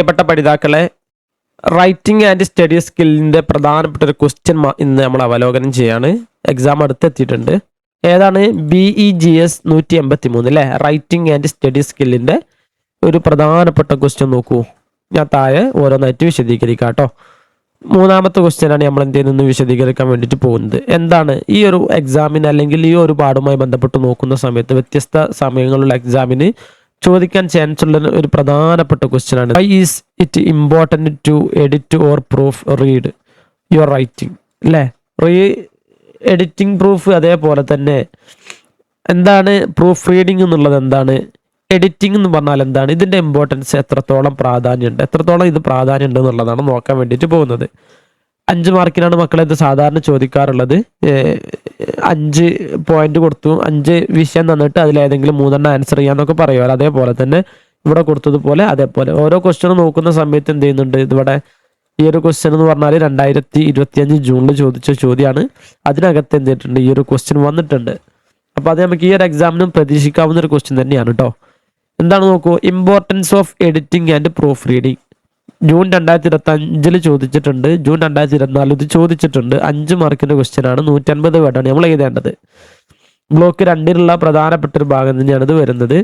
പ്രിയപ്പെട്ട പഠിതാക്കളെ, writing and study സ്കില്ലിൻ്റെ പ്രധാനപ്പെട്ട ഒരു ക്വസ്റ്റ്യൻ ഇന്ന് നമ്മൾ അവലോകനം ചെയ്യാണ്. എക്സാം അടുത്തെത്തിയിട്ടുണ്ട്. ഏതാണ്? BEGS 183 അല്ലേ? റൈറ്റിംഗ് ആൻഡ് സ്റ്റഡി സ്കില്ലിൻ്റെ ഒരു പ്രധാനപ്പെട്ട ക്വസ്റ്റ്യൻ നോക്കൂ. ഞാൻ താഴെ ഓരോന്നായിട്ട് വിശദീകരിക്കാം കേട്ടോ. മൂന്നാമത്തെ ക്വസ്റ്റ്യനാണ് നമ്മൾ എന്ത് ചെയ്യുന്നത് വിശദീകരിക്കാൻ വേണ്ടിയിട്ട് പോകുന്നത്. എന്താണ് ഈ ഒരു എക്സാമിന് അല്ലെങ്കിൽ ഈ ഒരു പാഠവുമായി ബന്ധപ്പെട്ട് നോക്കുന്ന സമയത്ത് വ്യത്യസ്ത സമയങ്ങളുള്ള എക്സാമിന് ചോദിക്കാൻ ചാൻസ് ഉള്ള ഒരു പ്രധാനപ്പെട്ട ക്വസ്റ്റ്യൻ ആണ്. Why is it important to edit or proof read your writing അല്ലേ? എഡിറ്റിംഗ് പ്രൂഫ്, അതേപോലെ തന്നെ എന്താണ് പ്രൂഫ് റീഡിംഗ് എന്നുള്ളത്, എന്താണ് എഡിറ്റിംഗ് എന്ന് പറഞ്ഞാൽ എന്താണ്, ഇതിൻ്റെ ഇമ്പോർട്ടൻസ് എത്രത്തോളം പ്രാധാന്യമുണ്ട്, എത്രത്തോളം ഇത് പ്രാധാന്യമുണ്ട് എന്നുള്ളതാണ് നോക്കാൻ വേണ്ടിയിട്ട് പോകുന്നത്. 5 മാർക്കിനാണ് മക്കളെ ഇത് സാധാരണ ചോദിക്കാറുള്ളത്. 5 പോയിന്റ് കൊടുത്തു, 5 വിഷയം തന്നിട്ട് അതിലേതെങ്കിലും 3 ആൻസർ ചെയ്യാന്നൊക്കെ പറയുമല്ലോ. അതേപോലെ തന്നെ ഇവിടെ കൊടുത്തതുപോലെ അതേപോലെ ഓരോ ക്വസ്റ്റ്യൻ നോക്കുന്ന സമയത്ത് എന്ത് ചെയ്യുന്നുണ്ട്, ഇതിവിടെ ഈ ഒരു ക്വസ്റ്റ്യൻ എന്ന് പറഞ്ഞാൽ 2025 ജൂണിൽ ചോദിച്ച ചോദ്യമാണ്. അതിനകത്ത് എന്ത് ചെയ്തിട്ടുണ്ട്, ഈ ഒരു ക്വസ്റ്റ്യൻ വന്നിട്ടുണ്ട്. അപ്പോൾ അത് നമുക്ക് ഈ ഒരു എക്സാമിനും പ്രതീക്ഷിക്കാവുന്ന ഒരു ക്വസ്റ്റ്യൻ തന്നെയാണ് കേട്ടോ. എന്താണ് നോക്കൂ, importance of editing and proof reading. June 2025 ചോദിച്ചിട്ടുണ്ട്, ജൂൺ 2024 ഇത് ചോദിച്ചിട്ടുണ്ട്. 5 മാർക്കിന്റെ ക്വസ്റ്റ്യൻ ആണ്. 150 വേർഡാണ് നമ്മൾ എഴുതേണ്ടത്. ബ്ലോക്ക് 2 പ്രധാനപ്പെട്ട ഒരു ഭാഗം തന്നെയാണ് ഇത് വരുന്നത്.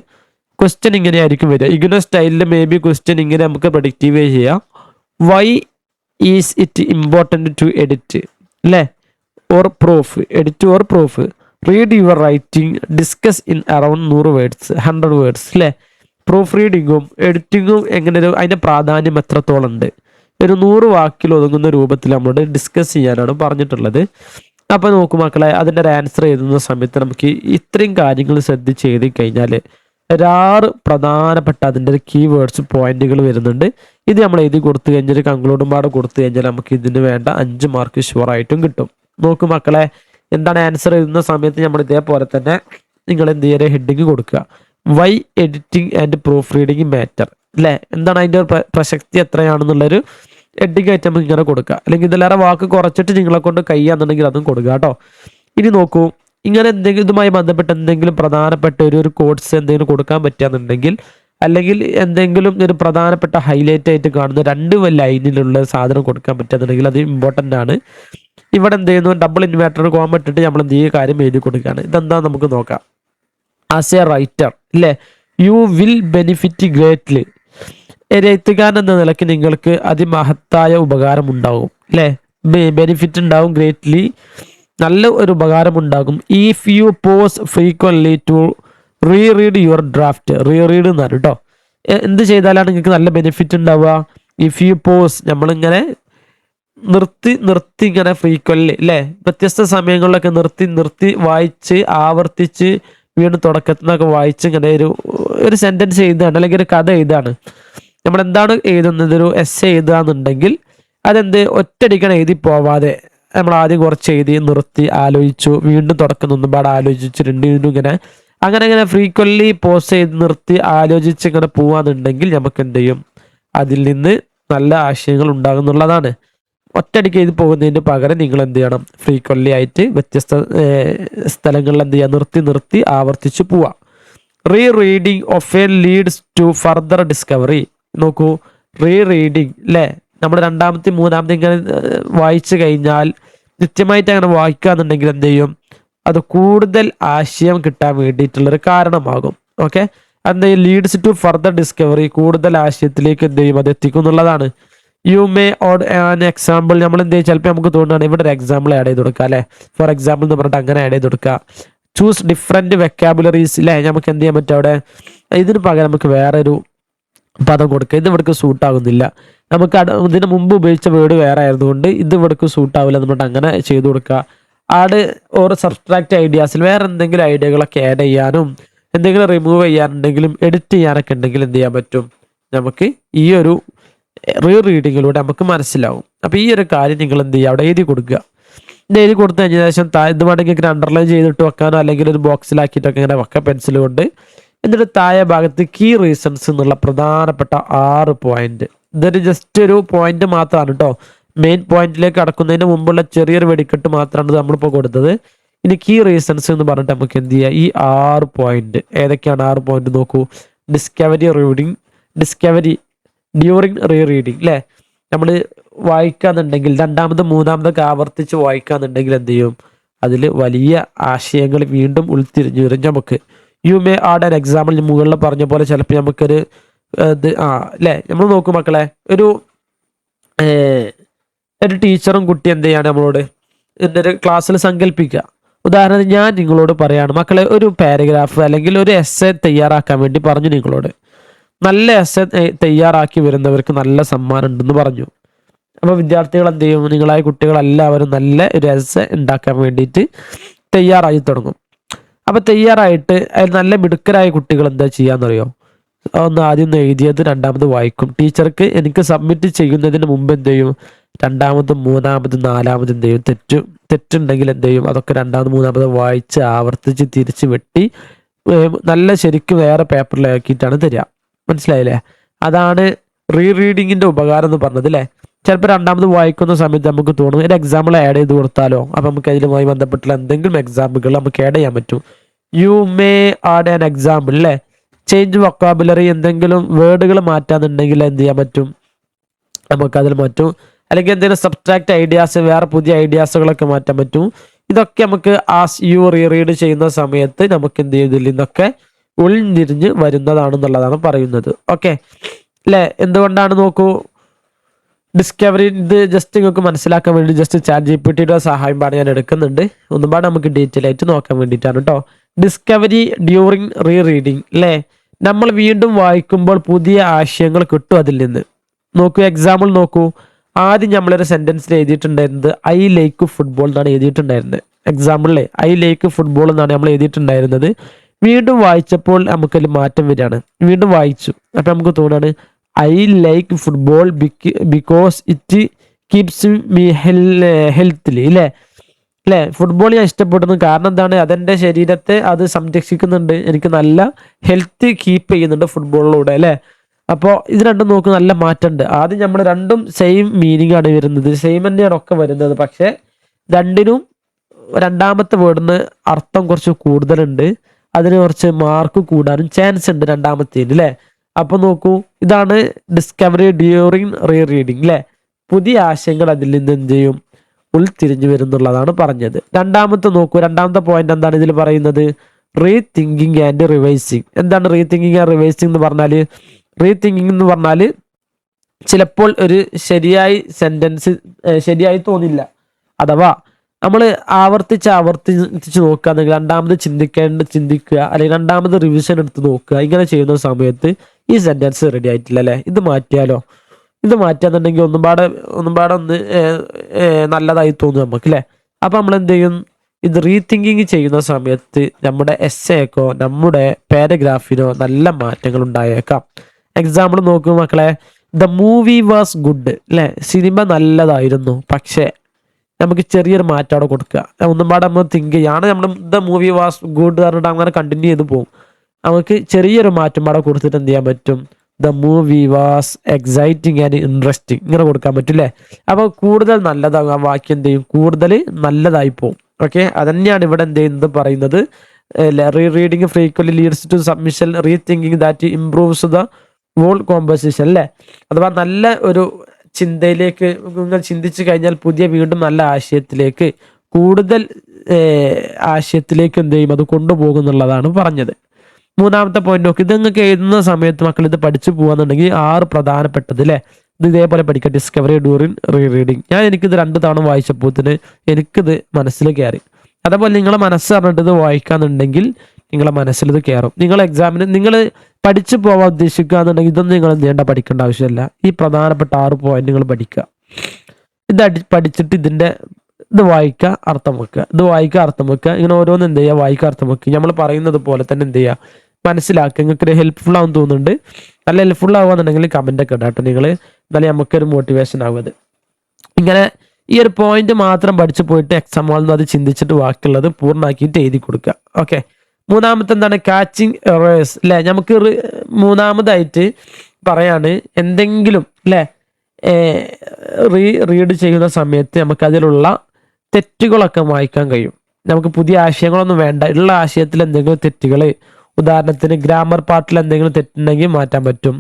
ക്വസ്റ്റ്യൻ ഇങ്ങനെയായിരിക്കും വരിക. ഇഗ്നോ സ്റ്റൈലിൽ മേ ബി ക്വസ്റ്റ്യൻ ഇങ്ങനെ നമുക്ക് പ്രഡിക്റ്റീവ് ചെയ്യാം. Why is it important to edit അല്ലേ, or proof, edit or proof read your writing, discuss in around 100 words 100 words അല്ലേ. പ്രൂഫ് റീഡിങ്ങും എഡിറ്റിങ്ങും എങ്ങനെ അതിൻ്റെ പ്രാധാന്യം എത്രത്തോളം ഉണ്ട്, ഒരു 100 വാക്കിൽ ഒതുങ്ങുന്ന രൂപത്തിൽ നമ്മളോട് ഡിസ്കസ് ചെയ്യാനാണ് പറഞ്ഞിട്ടുള്ളത്. അപ്പോൾ നോക്കൂ മക്കളെ, അതിൻ്റെ ഒരു ആൻസർ എഴുതുന്ന സമയത്ത് നമുക്ക് ഇത്രയും കാര്യങ്ങൾ ശ്രദ്ധിച്ച് എഴുതി കഴിഞ്ഞാൽ 6 പ്രധാനപ്പെട്ട അതിൻ്റെ ഒരു കീവേഡ്സ് പോയിന്റുകൾ വരുന്നുണ്ട്. ഇത് നമ്മൾ എഴുതി കൊടുത്തു കഴിഞ്ഞാൽ കൺക്ലൂഡും പാടെ കൊടുത്തു കഴിഞ്ഞാൽ നമുക്ക് ഇതിന് വേണ്ട 5 മാർക്ക് ഷുവറായിട്ടും കിട്ടും. നോക്കൂ മക്കളെ, എന്താണ് ആൻസർ എഴുതുന്ന സമയത്ത് നമ്മൾ ഇതേപോലെ തന്നെ നിങ്ങൾ എന്ത് ചെയ്യുക, ഹെഡിങ് കൊടുക്കുക. Why editing and proofreading matter അല്ലേ, എന്താണ് അതിൻ്റെ പ്രസക്തി എത്രയാണെന്നുള്ളൊരു ഹെഡിങ് ആയിട്ട് നമുക്ക് ഇങ്ങനെ കൊടുക്കുക. അല്ലെങ്കിൽ ഇതിലേറെ വാക്ക് കുറച്ചിട്ട് നിങ്ങളെ കൊണ്ട് കഴിയാന്നുണ്ടെങ്കിൽ അതും കൊടുക്കുക കേട്ടോ. ഇനി നോക്കൂ, ഇങ്ങനെ എന്തെങ്കിലും ഇതുമായി ബന്ധപ്പെട്ട് എന്തെങ്കിലും പ്രധാനപ്പെട്ട ഒരു കോഡ്സ് എന്തെങ്കിലും കൊടുക്കാൻ പറ്റുകയെന്നുണ്ടെങ്കിൽ, അല്ലെങ്കിൽ എന്തെങ്കിലും ഒരു പ്രധാനപ്പെട്ട ഹൈലൈറ്റ് ആയിട്ട് കാണുന്ന 2 ലൈനിലുള്ള സാധനം കൊടുക്കാൻ പറ്റുകയെന്നുണ്ടെങ്കിൽ അത് ഇമ്പോർട്ടൻ്റ് ആണ്. ഇവിടെ എന്ത് ചെയ്യുന്നു, ഡബിൾ ഇൻവേർട്ടർ കോമ ഇട്ടിട്ട് നമ്മൾ എന്ത് ചെയ്യുക, കാര്യം എഴുതി കൊടുക്കുകയാണ്. ഇതെന്താ നമുക്ക് നോക്കാം. ആസ് എ റൈറ്റർ അല്ലേ, യു വിൽ ബെനിഫിറ്റ് ഗ്രേറ്റ്ലി. ഒരു എഴുത്തുകാരൻ എന്ന നിലയ്ക്ക് നിങ്ങൾക്ക് അതിമഹത്തായ ഉപകാരം ഉണ്ടാകും അല്ലേ, ബെനിഫിറ്റ് ഉണ്ടാകും. ഗ്രേറ്റ്ലി നല്ല ഒരു ഉപകാരം ഉണ്ടാകും. If you pause frequently to read your draft. Read എന്നാണ് കേട്ടോ. എന്ത് ചെയ്താലാണ് നിങ്ങൾക്ക് നല്ല ബെനിഫിറ്റ് ഉണ്ടാവുക? ഇഫ് യു പോസ്, നമ്മളിങ്ങനെ നിർത്തി ഇങ്ങനെ ഫ്രീക്വൻലി അല്ലേ, വ്യത്യസ്ത സമയങ്ങളിലൊക്കെ നിർത്തി വായിച്ച് ആവർത്തിച്ച് വീണ്ടും തുടക്കത്തിൽ നിന്നൊക്കെ വായിച്ച് ഇങ്ങനെ ഒരു സെന്റൻസ് എഴുതുകയാണ്, അല്ലെങ്കിൽ ഒരു കഥ എഴുതുകയാണ്. നമ്മളെന്താണ് എഴുതുന്നത്, ഒരു എസ്സേ എഴുതുകയെന്നുണ്ടെങ്കിൽ അതെന്ത് ഒറ്റയടിക്കാൻ എഴുതി പോവാതെ നമ്മൾ ആദ്യം കുറച്ച് എഴുതി നിർത്തി ആലോചിച്ചു, വീണ്ടും തുടക്കം ഒന്നുപാട് ആലോചിച്ചിട്ടുണ്ട്, അങ്ങനെ ഫ്രീക്വൻലി പോസ് ചെയ്ത് നിർത്തി ആലോചിച്ച് ഇങ്ങനെ പോവാന്നുണ്ടെങ്കിൽ നമുക്ക് എന്ത് ചെയ്യും, അതിൽ നിന്ന് നല്ല ആശയങ്ങൾ ഉണ്ടാകുന്നുള്ളതാണ്. ഒറ്റയടിക്ക് എഴുതി പോകുന്നതിന് പകരം നിങ്ങൾ എന്ത് ചെയ്യണം, ഫ്രീക്വൻലി ആയിട്ട് വ്യത്യസ്ത സ്ഥലങ്ങളിൽ എന്ത് ചെയ്യുക, നിർത്തി ആവർത്തിച്ച് പോവാം. Reading often leads to further discovery. നോക്കൂ, റീഡിങ് അല്ലേ, നമ്മൾ 2ാമത്തെ 3ാമത്തെ ഇങ്ങനെ വായിച്ചു കഴിഞ്ഞാൽ നിത്യമായിട്ട് അങ്ങനെ വായിക്കുകയെന്നുണ്ടെങ്കിൽ എന്ത് ചെയ്യും, അത് കൂടുതൽ ആശയം കിട്ടാൻ വേണ്ടിയിട്ടുള്ളൊരു കാരണമാകും. ഓക്കെ, എന്ത് ചെയ്യും, ലീഡ്സ് ടു ഫർദർ ഡിസ്കവറി, കൂടുതൽ ആശയത്തിലേക്ക് എന്ത് ചെയ്യും, അത് എത്തിക്കും എന്നുള്ളതാണ്. You may odd an example. നമ്മൾ എന്ത് ചെയ്യും, ചിലപ്പോൾ നമുക്ക് തോന്നുകയാണ് ഇവിടെ ഒരു എക്സാമ്പിൾ ആഡ് ചെയ്ത് കൊടുക്കുക അല്ലേ, ഫോർ എക്സാമ്പിൾ എന്ന് പറഞ്ഞിട്ട് അങ്ങനെ ആഡ് ചെയ്ത് കൊടുക്കുക. ചൂസ് ഡിഫറെൻറ്റ് വെക്കാബുലറീസ് അല്ലേ, നമുക്ക് എന്ത് ചെയ്യാൻ പറ്റും അവിടെ, ഇതിന് പകരം നമുക്ക് വേറൊരു പദം കൊടുക്കുക. ഇത് ഇവിടേക്ക് സൂട്ടാകുന്നില്ല, നമുക്ക് ഇതിന് മുമ്പ് ഉപയോഗിച്ച വേർഡ് വേറെ ആയതുകൊണ്ട് ഇത് ഇവിടേക്ക് സൂട്ടാവില്ല എന്ന് പറഞ്ഞിട്ട് അങ്ങനെ ചെയ്ത് കൊടുക്കുക. ആഡ് ഓർ സബ്സ്ട്രാക്ട് ഐഡിയാസിൽ വേറെ എന്തെങ്കിലും ഐഡിയകളൊക്കെ ആഡ് ചെയ്യാനും എന്തെങ്കിലും റിമൂവ് ചെയ്യാനുണ്ടെങ്കിലും എഡിറ്റ് ചെയ്യാനൊക്കെ ഉണ്ടെങ്കിൽ എന്ത് ചെയ്യാൻ പറ്റും, നമുക്ക് ഈ ഒരു റീഡിങ്ങിലൂടെ നമുക്ക് മനസ്സിലാവും. അപ്പോൾ ഈ ഒരു കാര്യം നിങ്ങൾ എന്ത് ചെയ്യുക, അവിടെ എഴുതി കൊടുക്കുക. ഇത് എഴുതി കൊടുത്തു കഴിഞ്ഞ ശേഷം ഇത് വേണമെങ്കിൽ ഇങ്ങനെ അണ്ടർലൈൻ ചെയ്തിട്ട് വെക്കാനോ അല്ലെങ്കിൽ ഒരു ബോക്സിലാക്കിയിട്ടൊക്കെ ഇങ്ങനെ വെക്കാം പെൻസിൽ കൊണ്ട്. എന്നിട്ട് താഴെ ഭാഗത്ത് കീ റീസൺസ് എന്നുള്ള പ്രധാനപ്പെട്ട 6 പോയിന്റ്. ഇതൊരു ജസ്റ്റ് ഒരു പോയിന്റ് മാത്രമാണ് കേട്ടോ. മെയിൻ പോയിന്റിലേക്ക് കടക്കുന്നതിന് മുമ്പുള്ള ചെറിയൊരു വെടിക്കെട്ട് മാത്രമാണ് നമ്മളിപ്പോൾ കൊടുത്തത്. ഇനി കീ റീസൺസ് എന്ന് പറഞ്ഞിട്ട് നമുക്ക് എന്ത് ചെയ്യുക, ഈ 6 പോയിന്റ് ഏതൊക്കെയാണ് 6 പോയിന്റ് നോക്കൂ. Discovery reading, during re reading അല്ലേ, നമ്മൾ വായിക്കാന്നുണ്ടെങ്കിൽ രണ്ടാമതും മൂന്നാമതൊക്കെ ആവർത്തിച്ച് വായിക്കാന്നുണ്ടെങ്കിൽ എന്ത് ചെയ്യും, അതിൽ വലിയ ആശയങ്ങൾ വീണ്ടും ഉൾത്തിരിഞ്ഞു വരും നമുക്ക്. You may add an example, മുകളിൽ പറഞ്ഞ പോലെ ചിലപ്പോൾ നമുക്കൊരു ഇത് അല്ലേ, നമ്മൾ നോക്കും മക്കളെ, ഒരു ടീച്ചറും കുട്ടി എന്ത് ചെയ്യാണ് നമ്മളോട് ഒരു ക്ലാസ്സിൽ സങ്കല്പിക്കുക. ഉദാഹരണത്തിന് ഞാൻ നിങ്ങളോട് പറയാണ് മക്കളെ, ഒരു പാരഗ്രാഫ് അല്ലെങ്കിൽ ഒരു എസ്സേ തയ്യാറാക്കാൻ വേണ്ടി പറഞ്ഞു നിങ്ങളോട്. നല്ല എസ്സേ തയ്യാറാക്കി വരുന്നവർക്ക് നല്ല സമ്മാനം ഉണ്ടെന്ന് പറഞ്ഞു. അപ്പോൾ വിദ്യാർത്ഥികൾ എന്ത് ചെയ്യും, നിങ്ങളായ കുട്ടികളെല്ലാവരും നല്ല ഒരു എസ്സേ ഉണ്ടാക്കാൻ വേണ്ടിയിട്ട് തയ്യാറായി തുടങ്ങും. അപ്പോൾ തയ്യാറായിട്ട് അതിൽ നല്ല മിടുക്കരായ കുട്ടികൾ എന്താ ചെയ്യാന്നറിയോ, ഒന്ന് ആദ്യം എഴുതിയത് രണ്ടാമത് വായിക്കും. ടീച്ചർക്ക് എനിക്ക് സബ്മിറ്റ് ചെയ്യുന്നതിന് മുമ്പ് എന്ത് ചെയ്യും, രണ്ടാമതും മൂന്നാമതും നാലാമതും എന്ത് ചെയ്യും, തെറ്റുണ്ടെങ്കിൽ എന്ത് ചെയ്യും, അതൊക്കെ രണ്ടാമത് മൂന്നാമത് വായിച്ച് ആവർത്തിച്ച് തിരിച്ച് വെട്ടി നല്ല ശരിക്കും വേറെ പേപ്പറിലാക്കിയിട്ടാണ് തരിക. മനസ്സിലായില്ലേ? അതാണ് റീ റീഡിങ്ങിന്റെ ഉപകാരം എന്ന് പറഞ്ഞത് അല്ലേ. ചിലപ്പോൾ രണ്ടാമത് വായിക്കുന്ന സമയത്ത് നമുക്ക് തോന്നും ഒരു എക്സാമ്പിൾ ആഡ് ചെയ്ത് കൊടുത്താലോ, അപ്പം നമുക്ക് അതിലുമായി ബന്ധപ്പെട്ടുള്ള എന്തെങ്കിലും എക്സാമ്പിളുകൾ നമുക്ക് ആഡ് ചെയ്യാൻ പറ്റും. You may add an example അല്ലേ, ചേഞ്ച് വൊക്കാബുലറി, എന്തെങ്കിലും വേർഡുകൾ മാറ്റാന്നുണ്ടെങ്കിൽ എന്ത് ചെയ്യാൻ പറ്റും, നമുക്കതിൽ മാറ്റും. അല്ലെങ്കിൽ എന്തെങ്കിലും സബ്സ്ട്രാക്ട് ഐഡിയാസ്, വേറെ പുതിയ ഐഡിയാസുകളൊക്കെ മാറ്റാൻ പറ്റും. ഇതൊക്കെ നമുക്ക് ആസ് യു റീ റീഡ് ചെയ്യുന്ന സമയത്ത് നമുക്ക് എന്ത് ചെയ്യും, ഇതിൽ നിന്നൊക്കെ ഉൾഞ്ഞിരിഞ്ഞ് വരുന്നതാണെന്നുള്ളതാണ് പറയുന്നത്. ഓക്കെ അല്ലേ? എന്തുകൊണ്ടാണ് നോക്കൂ, ഡിസ്കവറി, ഇത് ജസ്റ്റ് നിങ്ങൾക്ക് മനസ്സിലാക്കാൻ വേണ്ടി ജസ്റ്റ് ചാറ്റ് ജിപിടിയുടെ സഹായം പാട് ഞാൻ എടുക്കുന്നുണ്ട്. ഒന്നുപാട് നമുക്ക് ഡീറ്റെയിൽ ആയിട്ട് നോക്കാൻ വേണ്ടിയിട്ടാണ് കേട്ടോ. ഡിസ്കവറി ഡ്യൂറിങ് റീ റീഡിങ് അല്ലേ, നമ്മൾ വീണ്ടും വായിക്കുമ്പോൾ പുതിയ ആശയങ്ങൾ കിട്ടും അതിൽ നിന്ന്. നോക്കൂ, എക്സാമ്പിൾ നോക്കൂ. ആദ്യം നമ്മളൊരു സെന്റൻസിൽ എഴുതിയിട്ടുണ്ടായിരുന്നത് ഐ ലൈക്ക് ഫുട്ബോൾ എന്നാണ് എഴുതിയിട്ടുണ്ടായിരുന്നത്. എക്സാമ്പിളിലെ ഐ ലൈക്ക് ഫുട്ബോൾ എന്നാണ് നമ്മൾ എഴുതിയിട്ടുണ്ടായിരുന്നത്. വീണ്ടും വായിച്ചപ്പോൾ നമുക്കതിൽ മാറ്റം വരികയാണ്. വീണ്ടും വായിച്ചു, അപ്പം നമുക്ക് തോന്നുകയാണ് I like football because it keeps me healthily അല്ലേ. ഫുട്ബോൾ ഞാൻ ഇഷ്ടപ്പെടുന്നു, കാരണം എന്താണ്, അതെൻ്റെ ശരീരത്തെ അത് സംരക്ഷിക്കുന്നുണ്ട്, എനിക്ക് നല്ല ഹെൽത്ത് കീപ്പ് ചെയ്യുന്നുണ്ട് ഫുട്ബോളിലൂടെ അല്ലേ. അപ്പോൾ ഇത് രണ്ടും നോക്ക്, നല്ല മാറ്റമുണ്ട്. ആദ്യം നമ്മൾ രണ്ടും സെയിം മീനിങ് ആണ് വരുന്നത്, സെയിം തന്നെയാണ് ഒക്കെ വരുന്നത്. പക്ഷെ രണ്ടിനും രണ്ടാമത്തെ വേർഡിന് അർത്ഥം കുറച്ച് കൂടുതലുണ്ട്, അതിന് കുറച്ച് മാർക്ക് കൂടാനും ചാൻസ് ഉണ്ട് രണ്ടാമത്തേന് അല്ലേ. അപ്പൊ നോക്കൂ, ഇതാണ് ഡിസ്കവറി ഡ്യൂറിങ് റീ റീഡിങ് അല്ലേ. പുതിയ ആശയങ്ങൾ അതിൽ നിന്ന് എന്ത് ചെയ്യും, ഉൾത്തിരിഞ്ഞു വരുന്നുള്ളതാണ് പറഞ്ഞത്. രണ്ടാമത്തെ നോക്കൂ, രണ്ടാമത്തെ പോയിന്റ് എന്താണ് ഇതിൽ പറയുന്നത്, റീ തിങ്കിങ് ആൻഡ് റിവൈസിങ്. എന്താണ് റീ തിങ്കിങ് ആൻഡ് റിവൈസിങ് എന്ന് പറഞ്ഞാൽ, റീ തിങ്കിങ് എന്ന് പറഞ്ഞാൽ ചിലപ്പോൾ ഒരു ശരിയായി സെന്റൻസ് ശരിയായി തോന്നില്ല, അഥവാ നമ്മൾ ആവർത്തിച്ച് നോക്കുക, അല്ലെങ്കിൽ രണ്ടാമത് ചിന്തിക്കുക, അല്ലെങ്കിൽ രണ്ടാമത് റിവിഷൻ എടുത്ത് നോക്കുക. ഇങ്ങനെ ചെയ്യുന്ന സമയത്ത് ഈ സെന്റൻസ് റെഡി ആയിട്ടില്ല അല്ലേ, ഇത് മാറ്റിയാലോ, ഇത് മാറ്റാന്നുണ്ടെങ്കിൽ ഒന്നുപാടെ ഒന്ന് നല്ലതായി തോന്നും നമുക്ക് അല്ലേ. അപ്പൊ നമ്മൾ എന്ത് ചെയ്യും, ഇത് റീതിങ്കിങ് ചെയ്യുന്ന സമയത്ത് നമ്മുടെ എസ്സേക്കോ നമ്മുടെ പാരഗ്രാഫിനോ നല്ല മാറ്റങ്ങൾ ഉണ്ടായേക്കാം. എക്സാമ്പിൾ നോക്കൂ മക്കളെ, ദ മൂവി വാസ് ഗുഡ് അല്ലേ, സിനിമ നല്ലതായിരുന്നു, പക്ഷേ നമുക്ക് ചെറിയൊരു മാറ്റം അവിടെ കൊടുക്കുക. ഒന്നുപാടെ നമ്മൾ തിങ്ക് ചെയ്യാണ്, നമ്മൾ ദ മൂവി വാസ് ഗുഡ് പറഞ്ഞിട്ട് അങ്ങനെ കണ്ടിന്യൂ ചെയ്ത് പോകും. നമുക്ക് ചെറിയൊരു മാറ്റം പാടെ കൊടുത്തിട്ട് എന്ത് ചെയ്യാൻ പറ്റും, the movie was exciting and interesting ഇങ്ങനെ കൊടുക്കാൻ പറ്റില്ലേ. അപ്പോൾ കൂടുതൽ നല്ലതാകും, ആ വാക്യം എന്ത് ചെയ്യും, കൂടുതൽ നല്ലതായി പോകും. ഓക്കെ, അതന്നെയാണ് ഇവിടെ എന്ത് ചെയ്യുന്നത് പറയുന്നത്, rereading frequently leads to submission rethinking that improves the whole composition അല്ലേ. അഥവാ നല്ല ഒരു ചിന്തയിലേക്ക് നിങ്ങൾ ചിന്തിച്ചു കഴിഞ്ഞാൽ വീണ്ടും നല്ല ആശയത്തിലേക്ക്, കൂടുതൽ ആശയത്തിലേക്ക് എന്ത് ചെയ്യും, അത് കൊണ്ടുപോകും എന്നുള്ളതാണ് പറഞ്ഞത്. മൂന്നാമത്തെ പോയിന്റ് നോക്കി, ഇത് നിങ്ങൾക്ക് എഴുതുന്ന സമയത്ത് മക്കൾ ഇത് പഠിച്ചു പോകാന്നുണ്ടെങ്കിൽ 6 പ്രധാനപ്പെട്ടത് അല്ലേ, ഇത് ഇതേപോലെ പഠിക്കുക. Discovery during re reading. എനിക്കിത് 2 തവണ വായിച്ചപ്പോത്തിന് എനിക്കിത് മനസ്സിൽ കയറി. അതേപോലെ നിങ്ങളെ മനസ്സ് പറഞ്ഞിട്ട് ഇത് വായിക്കാന്നുണ്ടെങ്കിൽ നിങ്ങളെ മനസ്സിൽ ഇത് കയറും. നിങ്ങൾ എക്സാമിന് നിങ്ങൾ പഠിച്ചു പോകാൻ ഉദ്ദേശിക്കുക എന്നുണ്ടെങ്കിൽ ഇതൊന്നും നിങ്ങൾ എന്ത് പഠിക്കേണ്ട ആവശ്യമില്ല. ഈ പ്രധാനപ്പെട്ട 6 പോയിന്റ് നിങ്ങൾ പഠിക്കുക. ഇത് പഠിച്ചിട്ട് ഇത് വായിക്കുക, അർത്ഥം വെക്കുക, ഇത് വായിക്കുക, അർത്ഥം വെക്കുക, ഇങ്ങനെ ഓരോന്ന് എന്ത് ചെയ്യുക, വായിക്കുക, അർത്ഥം വെക്കുക. നമ്മൾ പറയുന്നത് പോലെ തന്നെ എന്ത് ചെയ്യുക, മനസ്സിലാക്കുക. നിങ്ങൾക്ക് ഹെൽപ്ഫുൾ ആവും തോന്നുന്നുണ്ട്, നല്ല ഹെൽപ്ഫുൾ ആവുകയെന്നുണ്ടെങ്കിൽ കമന്റ് ഒക്കെ ഇടാട്ടോ നിങ്ങൾ, എന്നാലും നമുക്കൊരു മോട്ടിവേഷൻ ആവുന്നത്. ഇങ്ങനെ ഈ ഒരു പോയിന്റ് മാത്രം പഠിച്ചു പോയിട്ട് എക്സാം ഹാളിൽ നിന്ന് അത് ചിന്തിച്ചിട്ട് ബാക്കിയുള്ളത് പൂർണ്ണമാക്കിയിട്ട് എഴുതി കൊടുക്കുക. ഓക്കെ, മൂന്നാമത്തെ എന്താണ്, കാച്ചിങ് എറേഴ്സ് അല്ലെ. നമുക്ക് മൂന്നാമതായിട്ട് പറയാണ്, എന്തെങ്കിലും അല്ലെ റീഡ് ചെയ്യുന്ന സമയത്ത് നമുക്ക് അതിലുള്ള തെറ്റുകളൊക്കെ വായിക്കാൻ കഴിയും. നമുക്ക് പുതിയ ആശയങ്ങളൊന്നും വേണ്ട, ഉള്ള ആശയത്തിൽ എന്തെങ്കിലും തെറ്റുകൾ, ഉദാഹരണത്തിന് ഗ്രാമർ പാർട്ടിൽ എന്തെങ്കിലും തെറ്റുണ്ടെങ്കിൽ മാറ്റാൻ പറ്റും,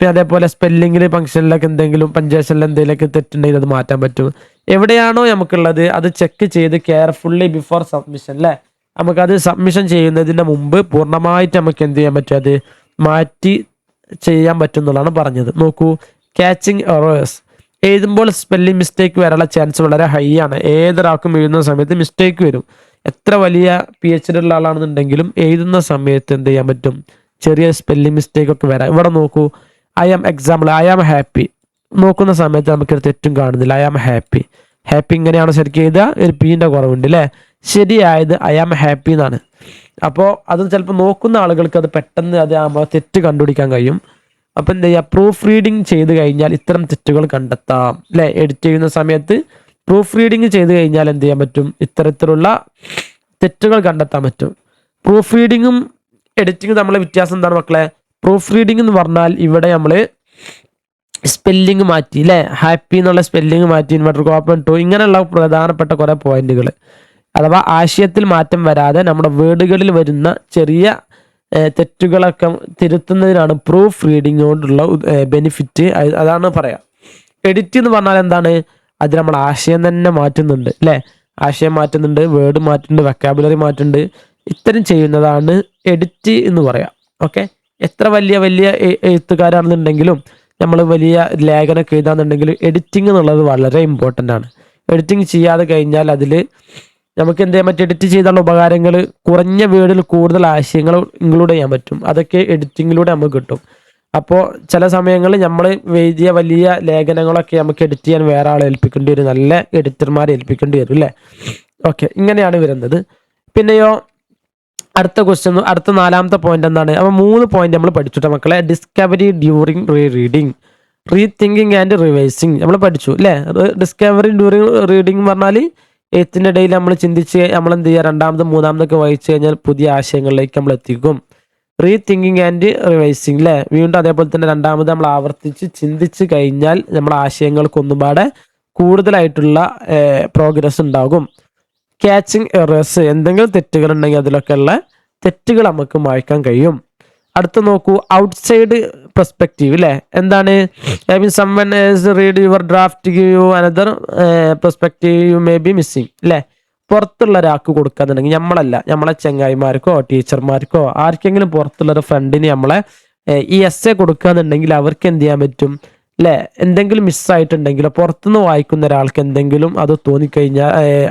പിന്നെ അതേപോലെ സ്പെല്ലിങ്ങിൽ ഫംഗ്ഷനിലൊക്കെ എന്തെങ്കിലും പഞ്ചേഷനിൽ എന്തെങ്കിലുമൊക്കെ തെറ്റുണ്ടെങ്കിൽ അത് മാറ്റാൻ പറ്റും. എവിടെയാണോ നമുക്കുള്ളത് അത് ചെക്ക് ചെയ്ത് കെയർഫുള്ളി ബിഫോർ സബ്മിഷൻ അല്ലേ, നമുക്കത് സബ്മിഷൻ ചെയ്യുന്നതിന് മുമ്പ് പൂർണ്ണമായിട്ട് നമുക്ക് എന്ത് ചെയ്യാൻ പറ്റും, അത് മാറ്റി ചെയ്യാൻ പറ്റും എന്നുള്ളതാണ് പറഞ്ഞത്. നോക്കൂ, ക്യാച്ചിങ് എറേഴ്സ്, എഴുതുമ്പോൾ സ്പെല്ലിംഗ് മിസ്റ്റേക്ക് വരാനുള്ള ചാൻസ് വളരെ ഹൈ ആണ്. ഏതൊരാൾക്കും എഴുതുന്ന സമയത്ത് മിസ്റ്റേക്ക് വരും. എത്ര വലിയ PhD ഉള്ള ആളാണെന്നുണ്ടെങ്കിലും എഴുതുന്ന സമയത്ത് എന്ത് ചെയ്യാൻ പറ്റും, ചെറിയ സ്പെല്ലിംഗ് മിസ്റ്റേക്ക് ഒക്കെ വരാം. ഇവിടെ നോക്കൂ, I am example I am happy നോക്കുന്ന സമയത്ത് നമുക്കൊരു തെറ്റും കാണുന്നില്ല. ഐ ആം ഹാപ്പി, ഹാപ്പി ഇങ്ങനെയാണ് ശരിക്കും എഴുതുക, ഒരു പീൻ്റെ കുറവുണ്ട് അല്ലേ. ശരിയായത് ഐ ആം ഹാപ്പി എന്നാണ്. അപ്പോൾ അത് ചിലപ്പോൾ നോക്കുന്ന ആളുകൾക്ക് അത് പെട്ടെന്ന് അത് തെറ്റ് കണ്ടുപിടിക്കാൻ കഴിയും. അപ്പം എന്ത് ചെയ്യുക, പ്രൂഫ് റീഡിങ് ചെയ്ത് കഴിഞ്ഞാൽ ഇത്തരം തെറ്റുകൾ കണ്ടെത്താം അല്ലേ. എഡിറ്റ് ചെയ്യുന്ന സമയത്ത് പ്രൂഫ് റീഡിങ് ചെയ്ത് കഴിഞ്ഞാൽ എന്ത് ചെയ്യാൻ പറ്റും, ഇത്തരത്തിലുള്ള തെറ്റുകൾ കണ്ടെത്താൻ പറ്റും. പ്രൂഫ് റീഡിങ്ങും എഡിറ്റിങ്ങും തമ്മിലുള്ള വ്യത്യാസം എന്താണ് മക്കളെ? പ്രൂഫ് റീഡിംഗ് എന്ന് പറഞ്ഞാൽ ഇവിടെ നമ്മൾ സ്പെല്ലിങ് മാറ്റി അല്ലേ, ഹാപ്പി എന്നുള്ള സ്പെല്ലിങ് മാറ്റി ഇൻവെർട്ടർ കോപ്പൺ ടു ഇങ്ങനെയുള്ള പ്രധാനപ്പെട്ട കുറേ പോയിന്റുകൾ, അഥവാ ആശയത്തിൽ മാറ്റം വരാതെ നമ്മുടെ വേർഡുകളിൽ വരുന്ന ചെറിയ തെറ്റുകളൊക്കെ തിരുത്തുന്നതിനാണ് പ്രൂഫ് റീഡിംഗ് കൊണ്ടുള്ള ബെനിഫിറ്റ്. അതാണ് പറയാം. എഡിറ്റ് എന്ന് പറഞ്ഞാൽ എന്താണ്, അത് നമ്മൾ ആശയം തന്നെ മാറ്റുന്നുണ്ട് അല്ലേ, ആശയം മാറ്റുന്നുണ്ട്, വേർഡ് മാറ്റുന്നുണ്ട്, വെക്കാബുലറി മാറ്റുന്നുണ്ട്. ഇത്തരം ചെയ്യുന്നതാണ് എഡിറ്റ് എന്ന് പറയാം. ഓക്കെ, എത്ര വലിയ വലിയ എഴുത്തുകാരാണെന്നുണ്ടെങ്കിലും നമ്മൾ വലിയ ലേഖനമൊക്കെ എഴുതാന്നുണ്ടെങ്കിലും എഡിറ്റിംഗ് എന്നുള്ളത് വളരെ ഇമ്പോർട്ടൻ്റ് ആണ്. എഡിറ്റിംഗ് ചെയ്യാതെ കഴിഞ്ഞാൽ അതിൽ നമുക്ക് എന്ത് ചെയ്യാൻ പറ്റും, എഡിറ്റ് ചെയ്തുള്ള ഉപകാരങ്ങൾ കുറഞ്ഞ വേർഡിൽ കൂടുതൽ ആശയങ്ങൾ ഇൻക്ലൂഡ് ചെയ്യാൻ പറ്റും. അതൊക്കെ എഡിറ്റിങ്ങിലൂടെ നമുക്ക് കിട്ടും. അപ്പോൾ ചില സമയങ്ങളിൽ നമ്മൾ എഴുതിയ വലിയ ലേഖനങ്ങളൊക്കെ നമുക്ക് എഡിറ്റ് ചെയ്യാൻ വേറെ ആളെ ഏൽപ്പിക്കേണ്ടി വരും, നല്ല എഡിറ്റർമാരെ ഏൽപ്പിക്കേണ്ടി വരും അല്ലേ. ഓക്കെ, ഇങ്ങനെയാണ് വരുന്നത്. പിന്നെയോ അടുത്ത ക്വസ്റ്റ്യൻ, അടുത്ത 4ാമത്തെ പോയിന്റ് എന്താണ്? അപ്പോൾ 3 പോയിന്റ് നമ്മൾ പഠിച്ചിട്ട് മക്കളെ. Discovery during reading, rethinking and revising നമ്മൾ പഠിച്ചു അല്ലേ. ഡിസ്കവറി ഡ്യൂറിങ് റീഡിങ് എന്ന് പറഞ്ഞാൽ എഴുത്തിൻ്റെ ഇടയിൽ നമ്മൾ ചിന്തിച്ച് നമ്മൾ എന്ത് ചെയ്യുക, 2ാമതും 3ാമതൊക്കെ വായിച്ചു കഴിഞ്ഞാൽ പുതിയ ആശയങ്ങളിലേക്ക് നമ്മൾ എത്തിക്കും. റീതിങ്കിങ് ആൻഡ് റിവൈസിങ് അല്ലേ, വീണ്ടും അതേപോലെ തന്നെ 2ാമത് നമ്മൾ ആവർത്തിച്ച് ചിന്തിച്ച് കഴിഞ്ഞാൽ നമ്മുടെ ആശയങ്ങൾക്ക് ഒന്നുപാടെ കൂടുതലായിട്ടുള്ള പ്രോഗ്രസ് ഉണ്ടാകും. ക്യാച്ചിങ് എറേഴ്സ്, എന്തെങ്കിലും തെറ്റുകൾ ഉണ്ടെങ്കിൽ അതിലൊക്കെയുള്ള തെറ്റുകൾ നമുക്ക് മായ്ക്കാൻ കഴിയും. അടുത്ത നോക്കൂ, ഔട്ട്സൈഡ് പെർസ്പെക്റ്റീവ് അല്ലേ. എന്താണ്? I mean someone is read your draft give you another perspective you may be missing അല്ലേ. പുറത്തുള്ള ഒരാൾക്ക് കൊടുക്കാന്നുണ്ടെങ്കിൽ നമ്മളല്ല, നമ്മളെ ചങ്ങായിമാർക്കോ ടീച്ചർമാർക്കോ ആർക്കെങ്കിലും പുറത്തുള്ള ഒരു ഫ്രണ്ടിന് നമ്മളെ ഈ എസ്സേ കൊടുക്കാന്നുണ്ടെങ്കിൽ അവർക്ക് എന്ത് ചെയ്യാൻ പറ്റും അല്ലേ, എന്തെങ്കിലും മിസ്സായിട്ടുണ്ടെങ്കിലോ പുറത്തുനിന്ന് വായിക്കുന്ന ഒരാൾക്ക് എന്തെങ്കിലും അത് തോന്നിക്കഴിഞ്ഞാൽ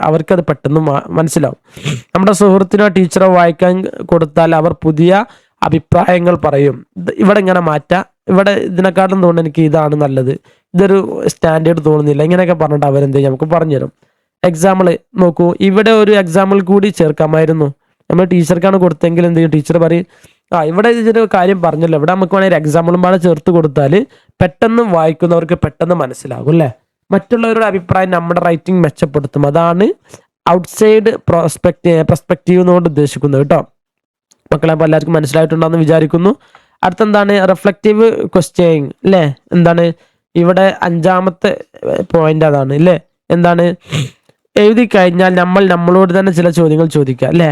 അവർക്കത് പെട്ടെന്ന് മനസ്സിലാവും. നമ്മുടെ സുഹൃത്തിനോ ടീച്ചറോ വായിക്കാൻ കൊടുത്താൽ അവർ പുതിയ അഭിപ്രായങ്ങൾ പറയും. ഇവിടെ ഇങ്ങനെ മാറ്റാം, ഇവിടെ ഇതിനെക്കാട്ടും തോന്നുന്നു എനിക്ക് ഇതാണ് നല്ലത്, ഇതൊരു സ്റ്റാൻഡേർഡ് തോന്നുന്നില്ല, ഇങ്ങനെയൊക്കെ പറഞ്ഞിട്ട് അവരെന്ത് ചെയ്യും, നമുക്ക് പറഞ്ഞുതരും. എക്സാമ്പിൾ നോക്കൂ, ഇവിടെ ഒരു എക്സാമ്പിൾ കൂടി ചേർക്കാമായിരുന്നു. നമ്മൾ ടീച്ചർക്കാണ് കൊടുത്തെങ്കിൽ എന്ത് ചെയ്യും, ടീച്ചർ പറയും ഇവിടെ ഇതൊരു കാര്യം പറഞ്ഞല്ലോ, ഇവിടെ നമുക്ക് വേണമെങ്കിൽ എക്സാമ്പിളും പാടെ ചേർത്ത് കൊടുത്താൽ പെട്ടെന്ന് വായിക്കുന്നവർക്ക് പെട്ടെന്ന് മനസ്സിലാകും അല്ലേ. മറ്റുള്ളവരുടെ അഭിപ്രായം നമ്മുടെ റൈറ്റിംഗ് മെച്ചപ്പെടുത്തും. അതാണ് ഔട്ട്സൈഡ് പെർസ്പെക്റ്റീവ് എന്നുകൊണ്ട് ഉദ്ദേശിക്കുന്നത് കേട്ടോ. മക്കളെ അപ്പോൾ എല്ലാവർക്കും മനസ്സിലായിട്ടുണ്ടെന്ന് വിചാരിക്കുന്നു. അടുത്തെന്താണ്? റിഫ്ലക്റ്റീവ് ക്വസ്റ്റ്യനിങ് അല്ലേ. എന്താണ് ഇവിടെ 5ാമത്തെ പോയിന്റ് അതാണ് അല്ലേ. എന്താണ്? എഴുതി കഴിഞ്ഞാൽ നമ്മളോട് തന്നെ ചില ചോദ്യങ്ങൾ ചോദിക്കുക അല്ലേ.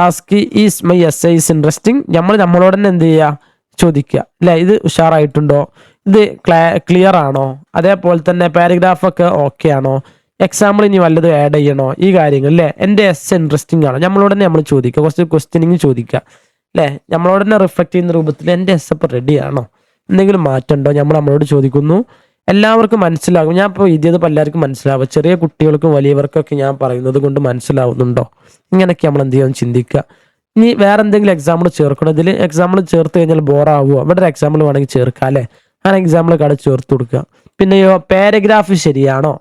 Ask is my essay is interesting, നമ്മളോട് തന്നെ എന്ത് ചെയ്യുക, ചോദിക്കുക അല്ലേ. ഇത് ഉഷാറായിട്ടുണ്ടോ, ഇത് ക്ലിയർ ആണോ, അതേപോലെ തന്നെ പാരഗ്രാഫൊക്കെ ഓക്കെ ആണോ, എക്സാമ്പിൾ ഇനി വല്ലതും ആഡ് ചെയ്യണോ, ഈ കാര്യങ്ങൾ അല്ലേ. എൻ്റെ എസ്സേ ഇൻട്രസ്റ്റിംഗ് ആണോ, നമ്മളോട് തന്നെ നമ്മൾ ചോദിക്കുക, കുറച്ച് ക്വസ്റ്റ്യനിങ് ചോദിക്കുക അല്ലേ. നമ്മളോട് തന്നെ റിഫ്ലക്ട് ചെയ്യുന്ന രൂപത്തിൽ എൻ്റെ എസ്സേ ഇപ്പോൾ റെഡി ആണോ, എന്തെങ്കിലും മാറ്റമുണ്ടോ, നമ്മളോട് ചോദിക്കുന്നു. എല്ലാവർക്കും മനസ്സിലാകും. ഞാൻ ഇപ്പോൾ എഴുതിയത് എല്ലാവർക്കും മനസ്സിലാവും. ചെറിയ കുട്ടികൾക്കും വലിയവർക്കൊക്കെ ഞാൻ പറയുന്നത് കൊണ്ട് മനസ്സിലാവുന്നുണ്ടോ, ഇങ്ങനെയൊക്കെ നമ്മൾ എന്ത് ചെയ്യാൻ ചിന്തിക്കുക. ഇനി വേറെ എന്തെങ്കിലും എക്സാമ്പിൾ ചേർക്കണം, ഇതിൽ എക്സാമ്പിൾ ചേർത്ത് കഴിഞ്ഞാൽ ബോറാവുമോ, ഇവിടെ ഒരു എക്സാമ്പിൾ വേണമെങ്കിൽ ചേർക്കാം അല്ലേ. ആ എക്സാമ്പിൾ കട ചേർത്ത് കൊടുക്കുക. പിന്നെയോ പാരഗ്രാഫ് ശരിയാണോ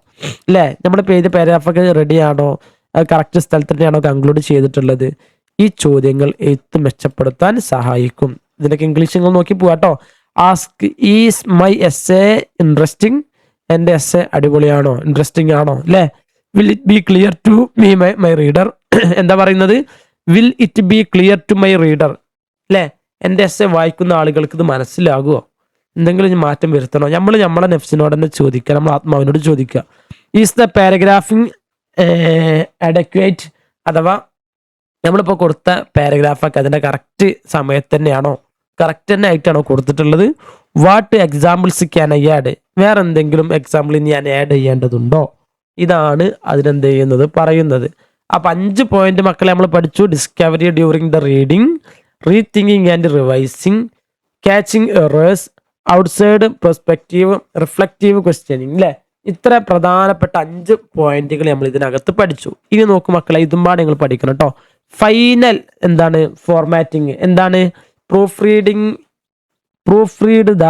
അല്ലേ, നമ്മൾ ചെയ്ത പാരഗ്രാഫൊക്കെ റെഡിയാണോ, അത് കറക്റ്റ് സ്ഥലത്ത് തന്നെയാണോ കൺക്ലൂഡ് ചെയ്തിട്ടുള്ളത്. ഈ ചോദ്യങ്ങൾ എഴുത്ത് മെച്ചപ്പെടുത്താൻ സഹായിക്കും. ഇതിനൊക്കെ ഇംഗ്ലീഷ് നിങ്ങൾ നോക്കി പോവാട്ടോ. Ask is my essay interesting, എൻ്റെ എസ്സേ അടിപൊളിയാണോ, ഇൻട്രസ്റ്റിംഗ് ആണോ അല്ലേ. Will it be clear to me my reader, എന്താ പറയുന്നത്, will it be clear to my reader അല്ലേ. എൻ്റെ എസ്സേ വായിക്കുന്ന ആളുകൾക്ക് ഇത് മനസ്സിലാകുമോ, എന്തെങ്കിലും മാറ്റം വരുത്തണോ. നമ്മളെ നെഫ്സിനോട് തന്നെ ചോദിക്കുക, നമ്മൾ ആത്മാവിനോട് ചോദിക്കുക. ഈസ് ദ പാരഗ്രാഫിംഗ് അഡക്വേറ്റ്, അഥവാ നമ്മളിപ്പോൾ കൊടുത്ത പാരഗ്രാഫൊക്കെ അതിൻ്റെ കറക്റ്റ് സമയത്ത് തന്നെയാണോ, കറക്റ്റ് തന്നെ ആയിട്ടാണോ കൊടുത്തിട്ടുള്ളത്. What examples can I add? വേറെ എന്തെങ്കിലും എക്സാമ്പിൾ ഞാൻ ആഡ് ചെയ്യേണ്ടതുണ്ടോ? ഇതാണ് അതിനെന്ത് ചെയ്യുന്നത് പറയുന്നത്. അപ്പം 5 പോയിന്റ് മക്കളെ നമ്മൾ പഠിച്ചു. Discovery during the reading, rethinking and revising, catching errors, outside perspective, reflective questioning അല്ലേ? ഇത്ര പ്രധാനപ്പെട്ട 5 പോയിന്റുകൾ നമ്മൾ ഇതിനകത്ത് പഠിച്ചു. ഇനി നോക്കും മക്കളെ, ഇതുമ്പാട് നിങ്ങൾ പഠിക്കണം കേട്ടോ. ഫൈനൽ എന്താണ്? ഫോർമാറ്റിംഗ് എന്താണ്? Proof read the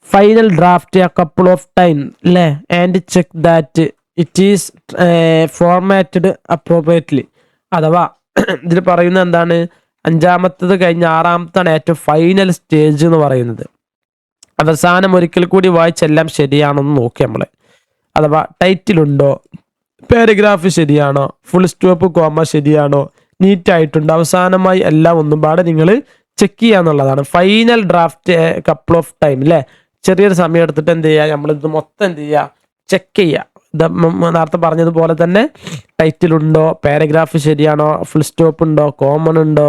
final draft a couple of time അല്ലേ, and check that it is formatted appropriately. അഥവാ ഇതിൽ പറയുന്നത് എന്താണ്? 5ാമത്തത് കഴിഞ്ഞ 6ാമത്താണ് ഏറ്റവും ഫൈനൽ സ്റ്റേജ് എന്ന് പറയുന്നത്. അവസാനം ഒരിക്കൽ കൂടി വായിച്ചെല്ലാം ശരിയാണെന്ന് നോക്കി നമ്മൾ. അഥവാ ടൈറ്റിലുണ്ടോ, പാരഗ്രാഫ് ശരിയാണോ, ഫുൾ സ്റ്റോപ്പ് കോമ ശരിയാണോ, നീറ്റ് ആയിട്ടുണ്ടോ, അവസാനമായി എല്ലാം ഒന്നും പാടെ നിങ്ങൾ ചെക്ക് ചെയ്യുക എന്നുള്ളതാണ്. Final draft couple of time അല്ലേ, ചെറിയൊരു സമയം എടുത്തിട്ട് എന്ത് ചെയ്യുക, നമ്മളിത് മൊത്തം എന്ത് ചെയ്യുക, ചെക്ക് ചെയ്യുക. നേരത്തെ പറഞ്ഞതുപോലെ തന്നെ ടൈറ്റിലുണ്ടോ, പാരഗ്രാഫ് ശരിയാണോ, ഫുൾ സ്റ്റോപ്പ് ഉണ്ടോ, കോമൺ ഉണ്ടോ,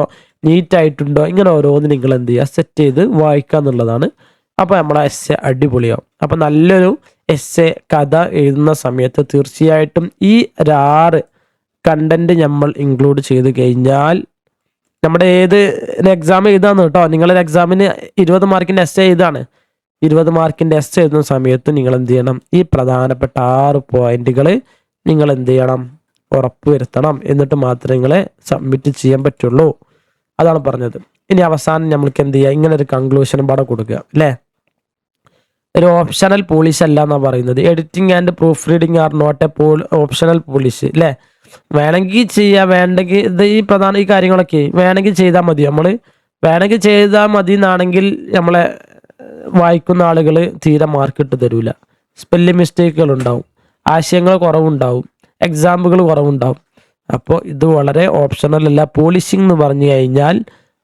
നീറ്റ് ആയിട്ടുണ്ടോ, ഇങ്ങനെ ഓരോന്ന് നിങ്ങൾ എന്ത് ചെയ്യുക, സെറ്റ് ചെയ്ത് വായിക്കുക എന്നുള്ളതാണ്. അപ്പോൾ നമ്മളെ എസ്സെ അടിപൊളിയാവും. അപ്പം നല്ലൊരു എസ്സെ കഥ എഴുതുന്ന സമയത്ത് തീർച്ചയായിട്ടും ഈ 6 കണ്ടന്റ് നമ്മൾ ഇൻക്ലൂഡ് ചെയ്ത് കഴിഞ്ഞാൽ നമ്മുടെ ഏത് എക്സാം എഴുതാന്ന് കേട്ടോ. നിങ്ങളൊരു എക്സാമിന് 20 മാർക്കിൻ്റെ എസ്സെ എഴുതാണ്. 20 മാർക്കിൻ്റെ എസ്സെ എഴുതുന്ന സമയത്ത് നിങ്ങൾ എന്ത് ചെയ്യണം? ഈ പ്രധാനപ്പെട്ട 6 പോയിന്റുകൾ നിങ്ങൾ എന്ത് ചെയ്യണം? ഉറപ്പുവരുത്തണം. എന്നിട്ട് മാത്രമേ നിങ്ങളെ സബ്മിറ്റ് ചെയ്യാൻ പറ്റുള്ളൂ. അതാണ് പറഞ്ഞത്. ഇനി അവസാനം നമ്മൾക്ക് എന്ത് ചെയ്യുക? ഇങ്ങനെ ഒരു കൺക്ലൂഷനും പാടെ കൊടുക്കുക അല്ലേ. ഒരു ഓപ്ഷണൽ പോളിഷ് അല്ല എന്നാണ് പറയുന്നത്. Editing and proofreading are not a optional polish അല്ലേ. വേണമെങ്കിൽ ചെയ്യുക, വേണ്ടെങ്കിൽ ഇത് ഈ കാര്യങ്ങളൊക്കെ വേണമെങ്കിൽ ചെയ്താൽ മതി. നമ്മൾ വേണമെങ്കിൽ ചെയ്താൽ മതി എന്നാണെങ്കിൽ നമ്മളെ വായിക്കുന്ന ആളുകൾ തീരെ മാർക്ക് ഇട്ട് തരൂല. സ്പെല്ലിംഗ് മിസ്റ്റേക്കുകൾ ഉണ്ടാവും, ആശയങ്ങൾ കുറവുണ്ടാവും, എക്സാമ്പിളുകൾ കുറവുണ്ടാവും. അപ്പോൾ ഇത് വളരെ ഓപ്ഷണൽ അല്ല. പോളിഷിംഗ് എന്ന് പറഞ്ഞു കഴിഞ്ഞാൽ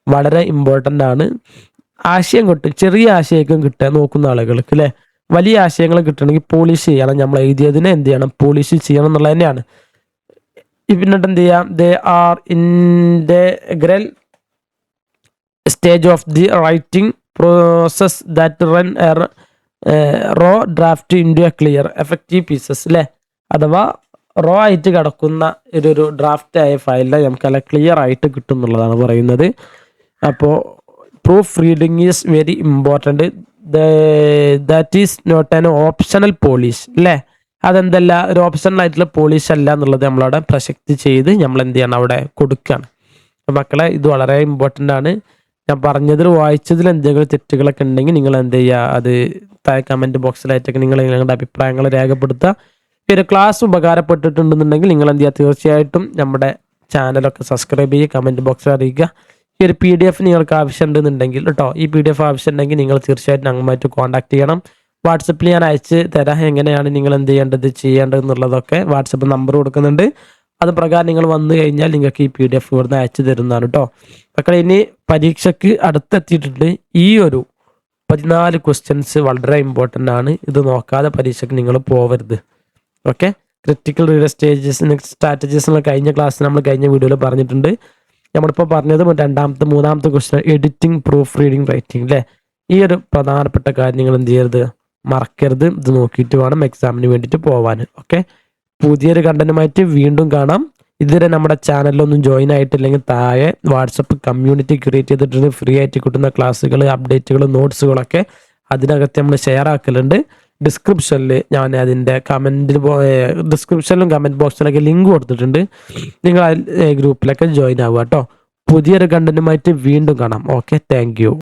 വളരെ ഇമ്പോർട്ടൻ്റ് ആണ്. ആശയം കിട്ടും, ചെറിയ ആശയം കിട്ടാൻ നോക്കുന്ന ആളുകൾക്ക് അല്ലേ. വലിയ ആശയങ്ങൾ കിട്ടണമെങ്കിൽ പോളിഷ് ചെയ്യണം. നമ്മൾ എഴുതിയതിനെ എന്ത് ചെയ്യണം? പോളിഷ് ചെയ്യണം എന്നുള്ളത് തന്നെയാണ്. പിന്നിട്ട് എന്ത് ചെയ്യാം? They are integral stage of the writing process that run raw draft into a clear effective pieces അല്ലേ. അഥവാ റോ ആയിട്ട് കിടക്കുന്ന ഒരു ഡ്രാഫ്റ്റ് ആയ ഫയലിൽ നമുക്കല്ല ക്ലിയർ ആയിട്ട് കിട്ടും എന്നുള്ളതാണ് പറയുന്നത്. അപ്പോൾ proofreading is very important. That is not an optional polish അല്ലേ. അതെന്തല്ല, ഒരു ഓപ്ഷണൽ ആയിട്ടുള്ള പോളിഷ് അല്ല എന്നുള്ളത് നമ്മളവിടെ പ്രസക്തി ചെയ്ത് നമ്മൾ എന്ത് ചെയ്യണം? അവിടെ കൊടുക്കുകയാണ്. അപ്പം മക്കളെ, ഇത് വളരെ ഇമ്പോർട്ടൻ്റ് ആണ്. ഞാൻ പറഞ്ഞതിൽ വായിച്ചതിൽ എന്തെങ്കിലും തെറ്റുകളൊക്കെ ഉണ്ടെങ്കിൽ നിങ്ങൾ എന്ത് ചെയ്യുക? അത് താഴെ കമൻറ്റ് ബോക്സിലായിട്ടൊക്കെ നിങ്ങൾ നിങ്ങളുടെ അഭിപ്രായങ്ങൾ രേഖപ്പെടുത്തുക. ഈ ഒരു ക്ലാസ് ഉപകാരപ്പെട്ടിട്ടുണ്ടെന്നുണ്ടെങ്കിൽ നിങ്ങൾ എന്ത് ചെയ്യുക? തീർച്ചയായിട്ടും നമ്മുടെ ചാനലൊക്കെ സബ്സ്ക്രൈബ് ചെയ്യുക, കമൻറ്റ് ബോക്സിൽ അറിയിക്കുക. ഈ ഒരു PDF നിങ്ങൾക്ക് ആവശ്യമുണ്ടെന്നുണ്ടെങ്കിൽ കേട്ടോ, ഈ PDF ആവശ്യമുണ്ടെങ്കിൽ നിങ്ങൾ തീർച്ചയായിട്ടും ഞങ്ങളുമായിട്ട് കോൺടാക്ട് ചെയ്യണം. വാട്സപ്പിൽ ഞാൻ അയച്ച് തരാം. എങ്ങനെയാണ് നിങ്ങൾ എന്ത് ചെയ്യേണ്ടത് എന്നുള്ളതൊക്കെ വാട്സപ്പ് നമ്പർ കൊടുക്കുന്നുണ്ട്. അത് പ്രകാരം നിങ്ങൾ വന്നു കഴിഞ്ഞാൽ നിങ്ങൾക്ക് ഈ PDF ഇവിടുന്ന് അയച്ചു തരുന്നതാണ് കേട്ടോ. മക്കളെ, ഇനി പരീക്ഷയ്ക്ക് അടുത്തെത്തിയിട്ടുണ്ട്. ഈ ഒരു 14 ക്വസ്റ്റ്യൻസ് വളരെ ഇമ്പോർട്ടൻ്റ് ആണ്. ഇത് നോക്കാതെ പരീക്ഷയ്ക്ക് നിങ്ങൾ പോവരുത്. ഓക്കെ. ക്രിട്ടിക്കൽ റീഡർ സ്ട്രാറ്റജീസ് എന്നുള്ള കഴിഞ്ഞ ക്ലാസ്സിൽ നമ്മൾ കഴിഞ്ഞ വീഡിയോയിൽ പറഞ്ഞിട്ടുണ്ട്. നമ്മളിപ്പോൾ പറഞ്ഞത് 2ാമത്തെ 3ാമത്തെ question editing, proof reading, writing അല്ലേ. ഈ ഒരു പ്രധാനപ്പെട്ട കാര്യം നിങ്ങൾ എന്ത് ചെയ്യരുത്? മറക്കരുത്. ഇത് നോക്കിയിട്ട് വേണം എക്സാമിന് വേണ്ടിയിട്ട് പോവാൻ. ഓക്കെ. പുതിയൊരു കണ്ടന്റുമായിട്ട് വീണ്ടും കാണാം. ഇതുവരെ നമ്മുടെ ചാനലിലൊന്നും ജോയിൻ ആയിട്ടില്ലെങ്കിൽ താഴെ വാട്സപ്പ് കമ്മ്യൂണിറ്റി ക്രിയേറ്റ് ചെയ്തിട്ടുണ്ട്. ഫ്രീ ആയിട്ട് കിട്ടുന്ന ക്ലാസ്സുകൾ, അപ്ഡേറ്റുകൾ, നോട്ട്സുകളൊക്കെ അതിനകത്ത് നമ്മൾ ഷെയർ ആക്കലുണ്ട്. ഡിസ്ക്രിപ്ഷനിൽ ഞാൻ അതിൻ്റെ ഡിസ്ക്രിപ്ഷനിലും കമൻറ്റ് ബോക്സിലൊക്കെ ലിങ്ക് കൊടുത്തിട്ടുണ്ട്. നിങ്ങൾ ഗ്രൂപ്പിലൊക്കെ ജോയിൻ ആവുക കേട്ടോ. പുതിയൊരു കണ്ടന്റുമായിട്ട് വീണ്ടും കാണാം. Okay, thank you.